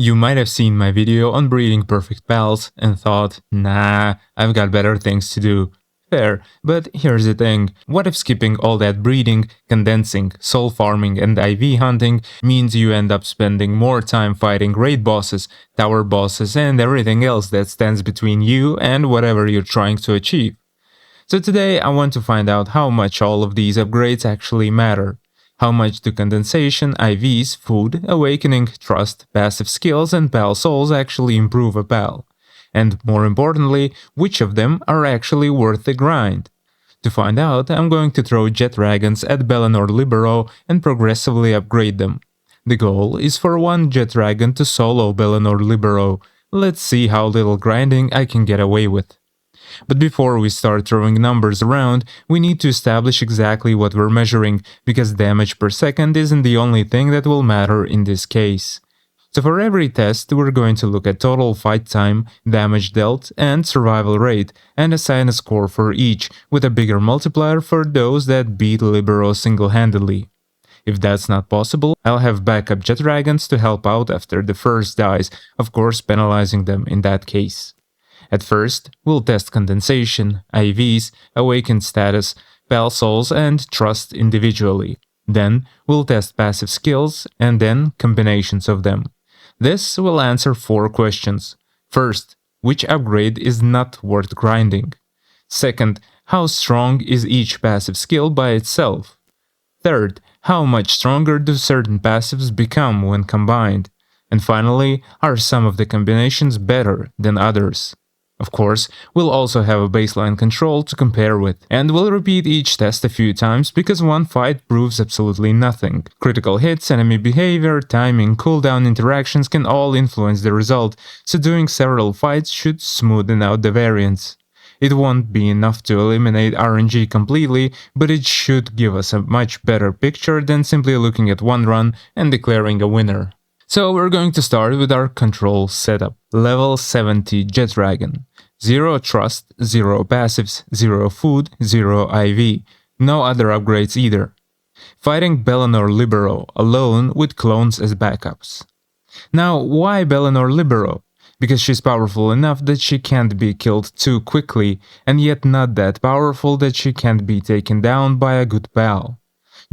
You might have seen my video on breeding perfect pals and thought, nah, I've got better things to do. Fair, but here's the thing, what if skipping all that breeding, condensing, soul farming and IV hunting means you end up spending more time fighting raid bosses, tower bosses and everything else that stands between you and whatever you're trying to achieve? So today I want to find out how much all of these upgrades actually matter. How much do condensation, IVs, food, awakening, trust, passive skills and pal souls actually improve a pal? And more importantly, which of them are actually worth the grind? To find out, I'm going to throw Jetragons at Bellanoir Libero and progressively upgrade them. The goal is for one Jetragon to solo Bellanoir Libero. Let's see how little grinding I can get away with. But before we start throwing numbers around, we need to establish exactly what we're measuring, because damage per second isn't the only thing that will matter in this case. So for every test, we're going to look at total fight time, damage dealt, and survival rate, and assign a score for each, with a bigger multiplier for those that beat Libero single-handedly. If that's not possible, I'll have backup Jetragons to help out after the first dies, of course penalizing them in that case. At first, we'll test condensation, IVs, awakened status, pal souls and trust individually. Then, we'll test passive skills and then combinations of them. This will answer 4 questions. First, which upgrade is not worth grinding? Second, how strong is each passive skill by itself? Third, how much stronger do certain passives become when combined? And finally, are some of the combinations better than others? Of course, we'll also have a baseline control to compare with, and we'll repeat each test a few times because one fight proves absolutely nothing. Critical hits, enemy behavior, timing, cooldown interactions can all influence the result, so doing several fights should smoothen out the variance. It won't be enough to eliminate RNG completely, but it should give us a much better picture than simply looking at one run and declaring a winner. So we're going to start with our control setup. Level 70 Jetragon. 0 trust, 0 passives, 0 food, 0 IV. No other upgrades either. Fighting Bellanoir Libero alone with clones as backups. Now, why Bellanoir Libero? Because she's powerful enough that she can't be killed too quickly, and yet not that powerful that she can't be taken down by a good pal.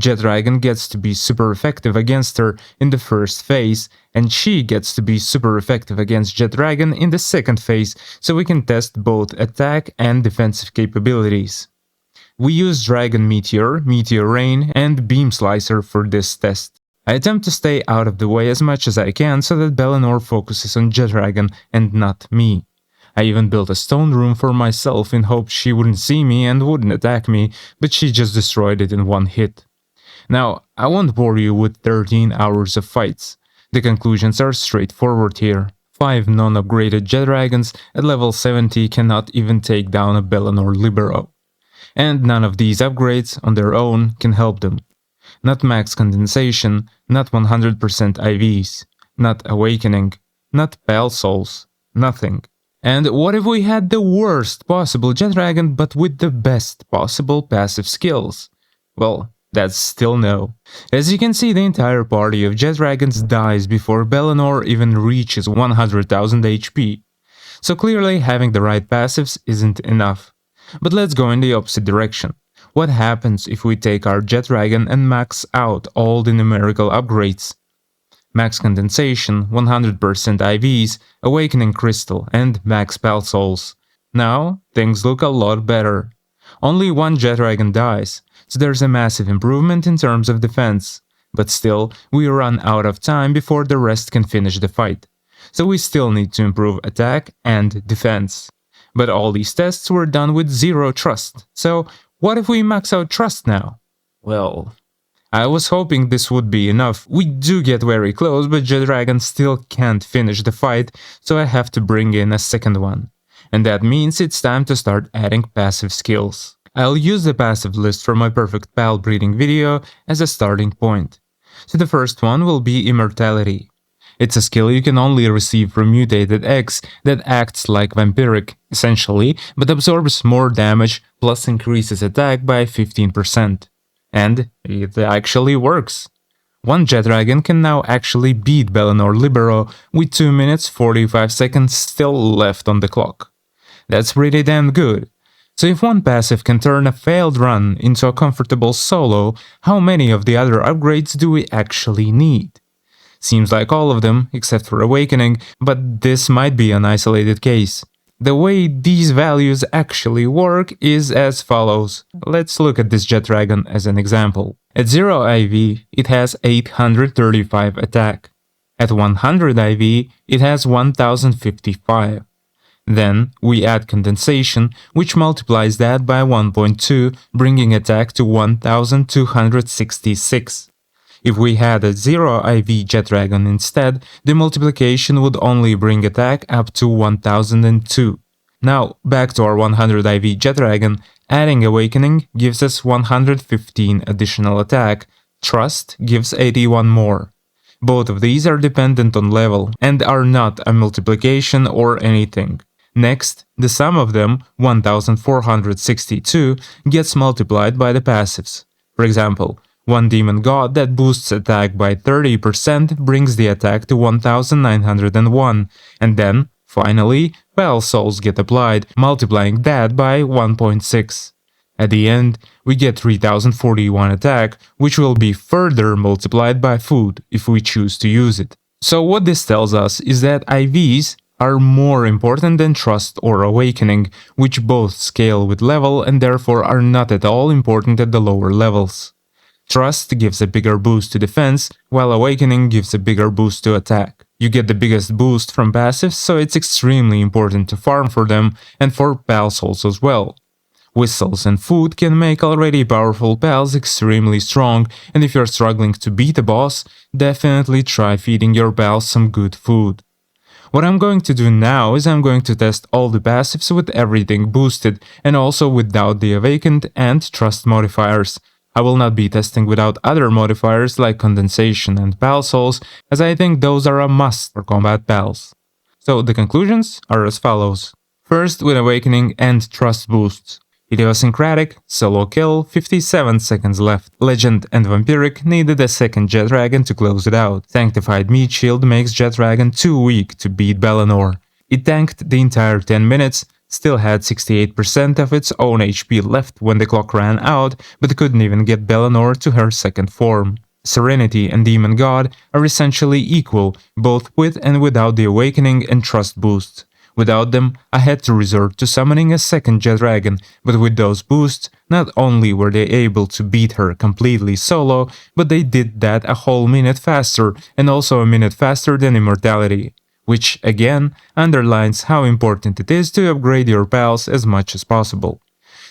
Jetragon gets to be super effective against her in the first phase, and she gets to be super effective against Jetragon in the second phase, so we can test both attack and defensive capabilities. We use Dragon Meteor, Meteor Rain, and Beam Slicer for this test. I attempt to stay out of the way as much as I can so that Bellanoir focuses on Jetragon and not me. I even built a stone room for myself in hopes she wouldn't see me and wouldn't attack me, but she just destroyed it in one hit. Now, I won't bore you with 13 hours of fights. The conclusions are straightforward here. 5 non-upgraded Jetragons at level 70 cannot even take down a Bellanoir Libero. And none of these upgrades on their own can help them. Not max condensation, not 100% IVs, not awakening, not pal souls, nothing. And what if we had the worst possible Jetragon but with the best possible passive skills? Well, that's still no. As you can see, the entire party of Jetragons dies before Bellanoir even reaches 100,000 HP. So clearly having the right passives isn't enough. But let's go in the opposite direction. What happens if we take our Jetragon and max out all the numerical upgrades? Max condensation, 100% IVs, awakening crystal, and max pal souls. Now, things look a lot better. Only one Jetragon dies, so there's a massive improvement in terms of defense. But still, we run out of time before the rest can finish the fight. So we still need to improve attack and defense. But all these tests were done with 0 trust, so what if we max out trust now? Well, I was hoping this would be enough. We do get very close, but Jetragon still can't finish the fight, so I have to bring in a second one. And that means it's time to start adding passive skills. I'll use the passive list from my perfect pal breeding video as a starting point. So the first one will be Immortality. It's a skill you can only receive from mutated eggs that acts like Vampiric, essentially, but absorbs more damage plus increases attack by 15%. And it actually works. One Jetragon can now actually beat Bellanoir Libero with 2 minutes 45 seconds still left on the clock. That's pretty damn good. So if one passive can turn a failed run into a comfortable solo, how many of the other upgrades do we actually need? Seems like all of them, except for Awakening, but this might be an isolated case. The way these values actually work is as follows. Let's look at this Jetragon as an example. At 0 IV, it has 835 attack. At 100 IV, it has 1055. Then we add Condensation, which multiplies that by 1.2, bringing attack to 1266. If we had a 0 IV Jetragon instead, the multiplication would only bring attack up to 1002. Now, back to our 100 IV Jetragon, adding Awakening gives us 115 additional attack, Trust gives 81 more. Both of these are dependent on level and are not a multiplication or anything. Next, the sum of them, 1462, gets multiplied by the passives. For example, one Demon God that boosts attack by 30% brings the attack to 1901, and then, finally, Pal Souls get applied, multiplying that by 1.6. At the end, we get 3041 attack, which will be further multiplied by food if we choose to use it. So what this tells us is that IVs are more important than Trust or Awakening, which both scale with level and therefore are not at all important at the lower levels. Trust gives a bigger boost to defense, while Awakening gives a bigger boost to attack. You get the biggest boost from passives, so it's extremely important to farm for them and for Pal Souls as well. Whistles and food can make already powerful pals extremely strong, and if you're struggling to beat a boss, definitely try feeding your pals some good food. What I'm going to do now is I'm going to test all the passives with everything boosted, and also without the Awakened and Trust modifiers. I will not be testing without other modifiers like Condensation and Pal Souls, as I think those are a must for combat pals. So the conclusions are as follows. First, with Awakening and Trust boosts. Idiosyncratic, solo kill, 57 seconds left. Legend and Vampiric needed a second Jetragon to close it out. Sanctified Meat Shield makes Jetragon too weak to beat Bellanoir. It tanked the entire 10 minutes, still had 68% of its own HP left when the clock ran out, but couldn't even get Bellanoir to her second form. Serenity and Demon God are essentially equal, both with and without the Awakening and Trust boosts. Without them, I had to resort to summoning a second Jetragon, but with those boosts, not only were they able to beat her completely solo, but they did that a whole minute faster, and also a minute faster than Immortality. Which, again, underlines how important it is to upgrade your pals as much as possible.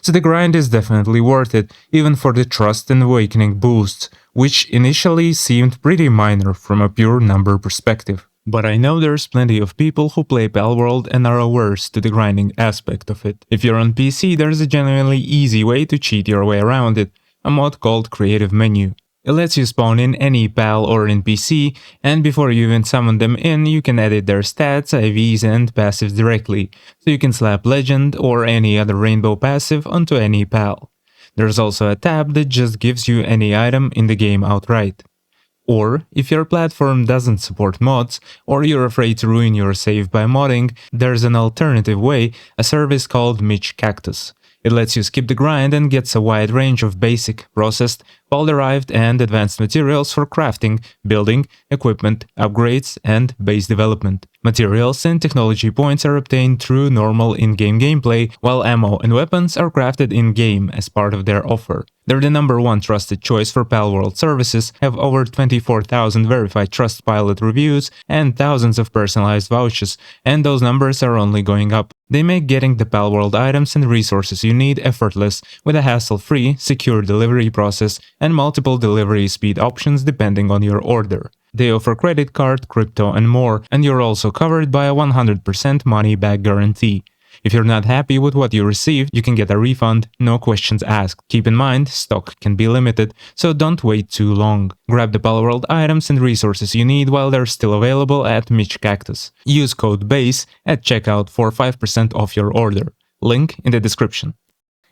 So the grind is definitely worth it, even for the Trust and Awakening boosts, which initially seemed pretty minor from a pure number perspective. But I know there's plenty of people who play Palworld and are averse to the grinding aspect of it. If you're on PC, there's a genuinely easy way to cheat your way around it, a mod called Creative Menu. It lets you spawn in any pal or NPC, and before you even summon them in, you can edit their stats, IVs and passives directly, so you can slap Legend or any other rainbow passive onto any pal. There's also a tab that just gives you any item in the game outright. Or, if your platform doesn't support mods, or you're afraid to ruin your save by modding, there's an alternative way, a service called Mitch Cactus. It lets you skip the grind and gets a wide range of basic, processed, well-derived and advanced materials for crafting, building, equipment, upgrades, and base development. Materials and technology points are obtained through normal in-game gameplay, while ammo and weapons are crafted in-game as part of their offer. They're the #1 trusted choice for Palworld services, have over 24,000 verified Trustpilot reviews, and thousands of personalized vouchers, and those numbers are only going up. They make getting the Palworld items and resources you need effortless, with a hassle-free, secure delivery process, and multiple delivery speed options depending on your order. They offer credit card, crypto, and more, and you're also covered by a 100% money-back guarantee. If you're not happy with what you receive, you can get a refund, no questions asked. Keep in mind, stock can be limited, so don't wait too long. Grab the Palworld items and resources you need while they're still available at Mitch Cactus. Use code BASE at checkout for 5% off your order. Link in the description.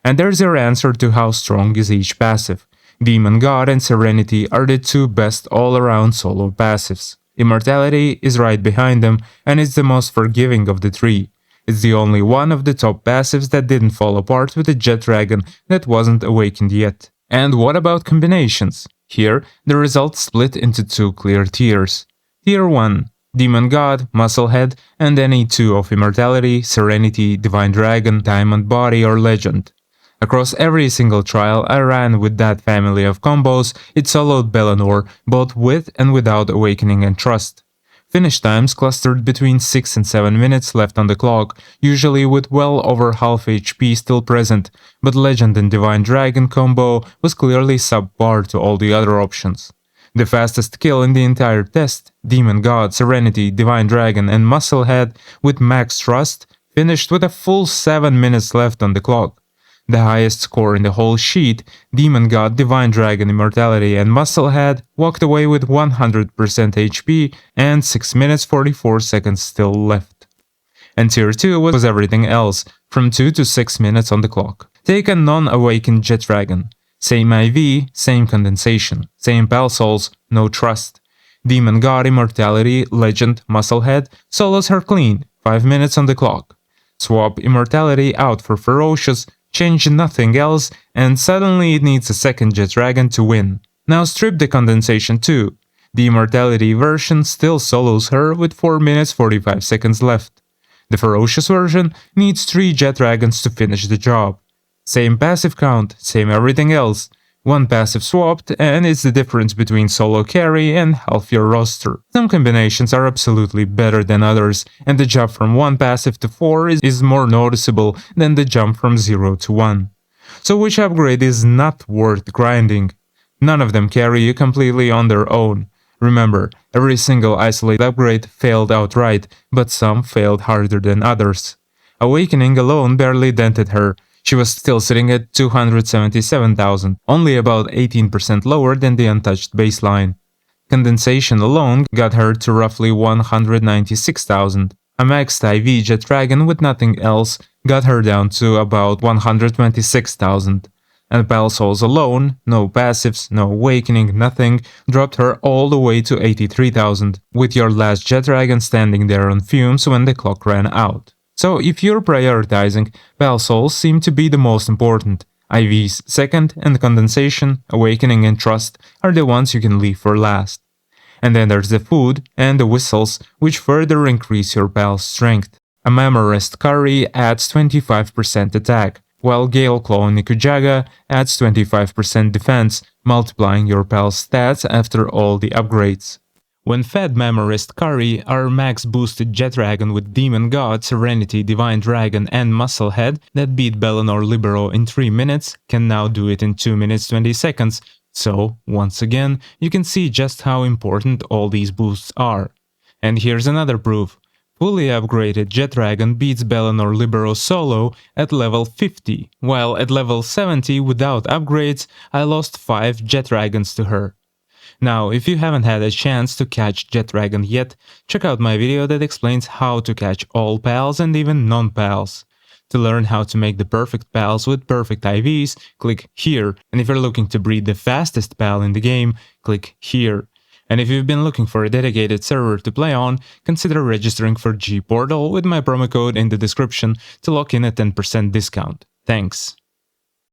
And there's your answer to how strong is each passive. Demon God and Serenity are the two best all-around solo passives. Immortality is right behind them, and it's the most forgiving of the three. It's the only one of the top passives that didn't fall apart with the Jetragon that wasn't awakened yet. And what about combinations? Here, the results split into two clear tiers. Tier 1, Demon God, Musclehead, and any two of Immortality, Serenity, Divine Dragon, Diamond Body, or Legend. Across every single trial I ran with that family of combos, it soloed Bellanoir, both with and without Awakening and Trust. Finish times clustered between 6 and 7 minutes left on the clock, usually with well over half HP still present, but Legend and Divine Dragon combo was clearly subpar to all the other options. The fastest kill in the entire test, Demon God, Serenity, Divine Dragon, and Musclehead with max trust, finished with a full 7 minutes left on the clock. The highest score in the whole sheet, Demon God, Divine Dragon, Immortality, and Musclehead walked away with 100% HP and 6 minutes 44 seconds still left. And Tier 2 was everything else, from 2 to 6 minutes on the clock. Take a non-awakened Jetragon. Same IV, same Condensation, same Pal Souls, no trust. Demon God, Immortality, Legend, Musclehead, solos her clean, 5 minutes on the clock. Swap Immortality out for Ferocious, change nothing else, and suddenly it needs a second Jetragon to win. Now strip the Condensation too. The Immortality version still solos her with 4 minutes 45 seconds left. The Ferocious version needs 3 Jetragons to finish the job. Same passive count, same everything else. One passive swapped, and it's the difference between solo carry and half your roster. Some combinations are absolutely better than others, and the jump from 1 passive to 4 is more noticeable than the jump from 0 to 1. So which upgrade is not worth grinding? None of them carry you completely on their own. Remember, every single isolate upgrade failed outright, but some failed harder than others. Awakening alone barely dented her. She was still sitting at 277,000, only about 18% lower than the untouched baseline. Condensation alone got her to roughly 196,000. A maxed IV Jetragon with nothing else got her down to about 126,000. And Pal Souls alone, no passives, no awakening, nothing, dropped her all the way to 83,000, with your last Jetragon standing there on fumes when the clock ran out. So if you're prioritizing, Pal Souls seem to be the most important. IVs second, and Condensation, Awakening, and Trust are the ones you can leave for last. And then there's the food and the whistles, which further increase your pal's strength. A Memorist Curry adds 25% attack, while Gale Claw Nikujaga adds 25% defense, multiplying your pal's stats after all the upgrades. When fed Memorist Curry, our max boosted Jetragon with Demon God, Serenity, Divine Dragon, and Musclehead that beat Bellanoir Libero in 3 minutes can now do it in 2 minutes 20 seconds, so, once again, you can see just how important all these boosts are. And here's another proof. Fully upgraded Jetragon beats Bellanoir Libero solo at level 50, while at level 70 without upgrades, I lost 5 Jetragons to her. Now, if you haven't had a chance to catch Jetragon yet, check out my video that explains how to catch all pals and even non-pals. To learn how to make the perfect pals with perfect IVs, click here, and if you're looking to breed the fastest pal in the game, click here. And if you've been looking for a dedicated server to play on, consider registering for G Portal with my promo code in the description to lock in a 10% discount. Thanks.